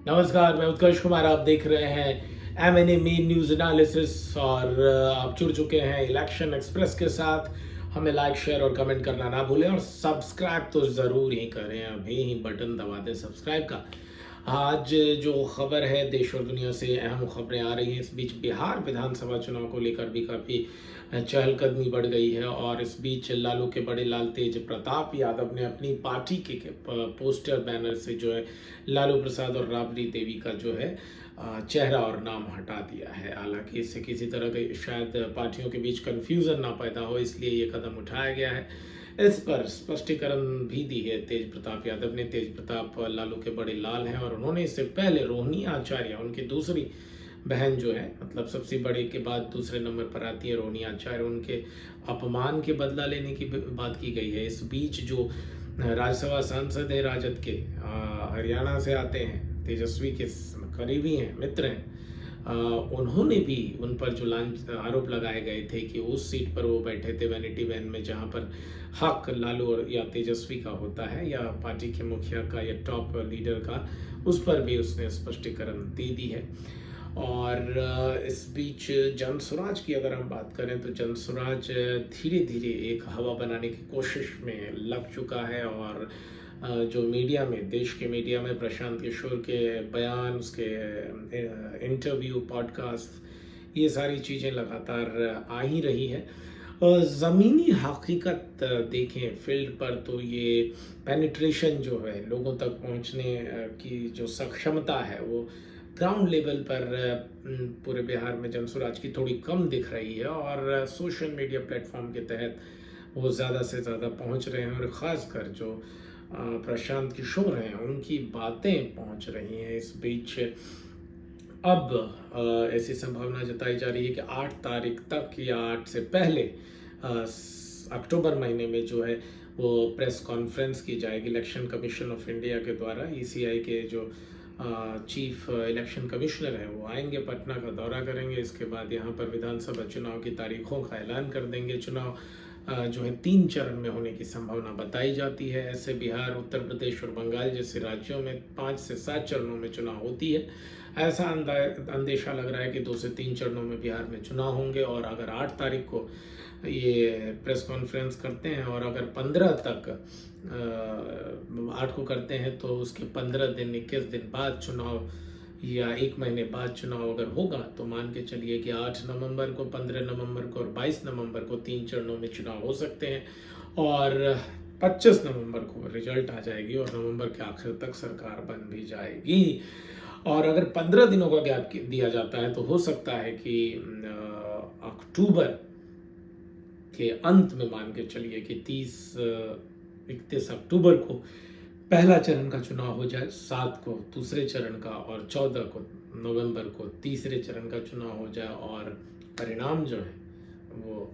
नमस्कार, मैं उत्कर्ष कुमार। आप देख रहे हैं एमएनए मेन न्यूज़ एनालिसिस और आप जुड़ चुके हैं इलेक्शन एक्सप्रेस के साथ। हमें लाइक, शेयर और कमेंट करना ना भूलें और सब्सक्राइब तो ज़रूर ही करें। अभी ही बटन दबा दें सब्सक्राइब का। आज जो खबर है देश और दुनिया से अहम खबरें आ रही हैं। इस बीच बिहार विधानसभा चुनाव को लेकर भी काफ़ी चहलकदमी बढ़ गई है और इस बीच लालू के बड़े लाल तेज प्रताप यादव ने अपनी पार्टी के पोस्टर बैनर से जो है लालू प्रसाद और राबड़ी देवी का जो है चेहरा और नाम हटा दिया है। हालांकि इससे किसी तरह के शायद पार्टियों के बीच कन्फ्यूज़न ना पैदा हो, इसलिए ये कदम उठाया गया है। इस पर स्पष्टीकरण भी दी है तेज प्रताप यादव ने। तेज प्रताप लालू के बड़े लाल हैं और उन्होंने इससे पहले रोहिणी आचार्य, उनकी दूसरी बहन जो है, मतलब सबसे बड़े के बाद दूसरे नंबर पर आती है रोहिणी आचार्य, उनके अपमान के बदला लेने की बात की गई है। इस बीच जो राज्यसभा सांसद है राजद के, हरियाणा से आते हैं, तेजस्वी के करीबी हैं, मित्र हैं, उन्होंने भी उन पर जो आरोप लगाए गए थे कि उस सीट पर वो बैठे थे वैनिटी वैन में, जहां पर हक लालू और या तेजस्वी का होता है या पार्टी के मुखिया का या टॉप लीडर का, उस पर भी उसने स्पष्टीकरण दे दी है। और इस बीच जनसुराज की अगर हम बात करें तो जनसुराज धीरे धीरे एक हवा बनाने की कोशिश में लग चुका है और जो मीडिया में, देश के मीडिया में प्रशांत किशोर के बयान, उसके इंटरव्यू, पॉडकास्ट, ये सारी चीज़ें लगातार आ ही रही है। ज़मीनी हकीकत देखें फील्ड पर तो ये पेनिट्रेशन जो है, लोगों तक पहुंचने की जो सक्षमता है, वो ग्राउंड लेवल पर पूरे बिहार में जनसुराज की थोड़ी कम दिख रही है और सोशल मीडिया प्लेटफॉर्म के तहत वो ज़्यादा से ज़्यादा पहुंच रहे हैं और ख़ासकर जो प्रशांत किशोर हैं, उनकी बातें पहुंच रही हैं। इस बीच अब ऐसी संभावना जताई जा रही है कि 8 तारीख तक या 8 से पहले अक्टूबर महीने में जो है वो प्रेस कॉन्फ्रेंस की जाएगी इलेक्शन कमीशन ऑफ इंडिया के द्वारा। ईसीआई के जो चीफ इलेक्शन कमिश्नर हैं वो आएंगे, पटना का दौरा करेंगे। इसके बाद यहाँ पर विधानसभा चुनाव की तारीखों का ऐलान कर देंगे। चुनाव जो है 3 चरण में होने की संभावना बताई जाती है। ऐसे बिहार, उत्तर प्रदेश और बंगाल जैसे राज्यों में 5 से 7 चरणों में चुनाव होती है। ऐसा अंदेशा लग रहा है कि 2 से 3 चरणों में बिहार में चुनाव होंगे। और अगर 8 तारीख को ये प्रेस कॉन्फ्रेंस करते हैं और अगर 15 तक 8 को करते हैं तो उसके 15 दिन, 21 दिन बाद चुनाव या 1 महीने बाद चुनाव अगर होगा तो मान के चलिए कि 8 नवंबर को, 15 नवंबर को और 22 नवंबर को 3 चरणों में चुनाव हो सकते हैं। और 25 नवंबर को रिजल्ट आ जाएगी और नवंबर के आखिर तक सरकार बन भी जाएगी। और अगर 15 दिनों का गैप दिया जाता है तो हो सकता है कि अक्टूबर के अंत में मान के चलिए कि 31 अक्टूबर को पहला चरण का चुनाव हो जाए, 7 को दूसरे चरण का और 14 को नवंबर को तीसरे चरण का चुनाव हो जाए और परिणाम जो है वो